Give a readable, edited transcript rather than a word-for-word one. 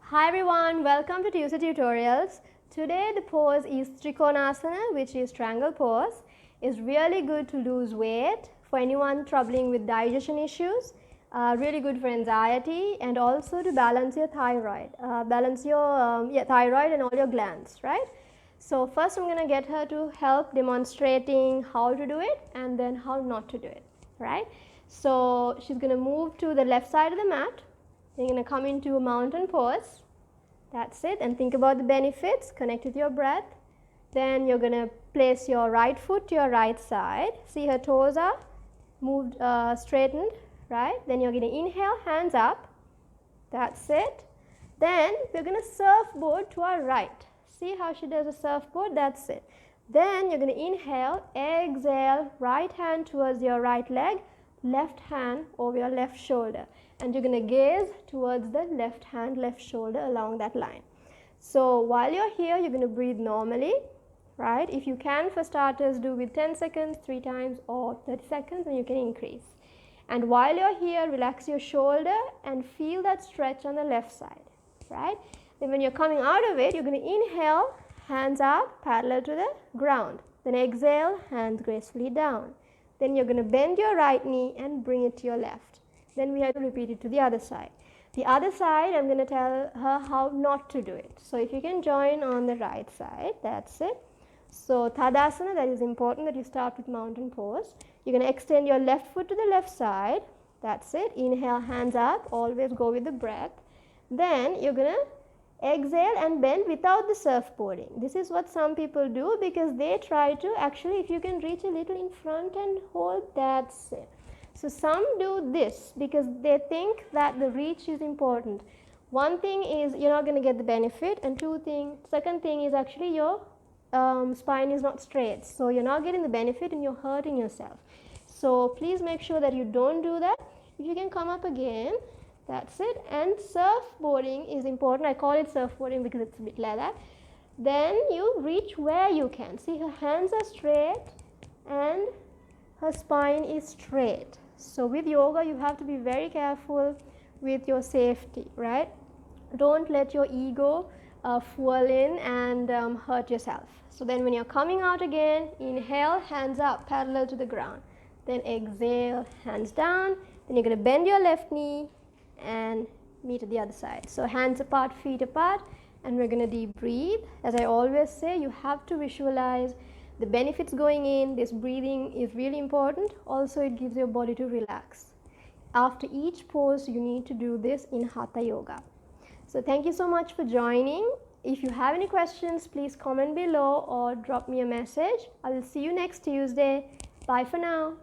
Hi everyone, welcome to Tuesday Tutorials. Today the pose is Trikonasana, which is triangle pose. It's really good to lose weight for anyone troubling with digestion issues, really good for anxiety and also to balance your thyroid, thyroid and all your glands, right? So first I'm going to get her to help demonstrating how to do it and then how not to do it, right? So she's going to move to the left side of the mat. You're going to come into a mountain pose. That's it. And think about the benefits. Connect with your breath. Then you're going to place your right foot to your right side. See her toes are moved, straightened, right? Then you're going to inhale, hands up. That's it. Then we're going to surfboard to our right. See how she does a surfboard? That's it. Then you're going to inhale, exhale, right hand towards your right leg, left hand over your left shoulder, and you're going to gaze towards the left hand, left shoulder along that line. So while you're here, you're going to breathe normally, right? If you can, for starters, do with 10 seconds, 3 times, or 30 seconds, and you can increase. And while you're here, relax your shoulder and feel that stretch on the left side, right? Then when you're coming out of it, you're going to inhale, hands up, parallel to the ground. Then exhale, hands gracefully down. Then you're going to bend your right knee and bring it to your left. Then we have to repeat it to the other side. The other side, I'm going to tell her how not to do it. So if you can join on the right side, that's it. So Tadasana, that is important that you start with mountain pose. You're going to extend your left foot to the left side. That's it. Inhale, hands up. Always go with the breath. Then you're going to exhale and bend without the surfboarding. This is what some people do because they try to actually, if you can reach a little in front and hold, that's it. So some do this because they think that the reach is important. One thing is you're not going to get the benefit, and second thing is actually your spine is not straight. So you're not getting the benefit and you're hurting yourself. So please make sure that you don't do that. If you can come up again, that's it. And surfboarding is important. I call it surfboarding because it's a bit like that. Then you reach where you can. See, her hands are straight and her spine is straight. So with yoga, you have to be very careful with your safety, right? Don't let your ego fall in and hurt yourself. So then when you're coming out again, inhale, hands up, parallel to the ground. Then exhale, hands down. Then you're going to bend your left knee and meet at the other side. So hands apart, feet apart, and we're going to deep breathe. As I always say, you have to visualize the benefits going in. This breathing is really important. Also, it gives your body to relax. After each pose, you need to do this in Hatha Yoga. So thank you so much for joining. If you have any questions, please comment below or drop me a message. I will see you next Tuesday. Bye for now.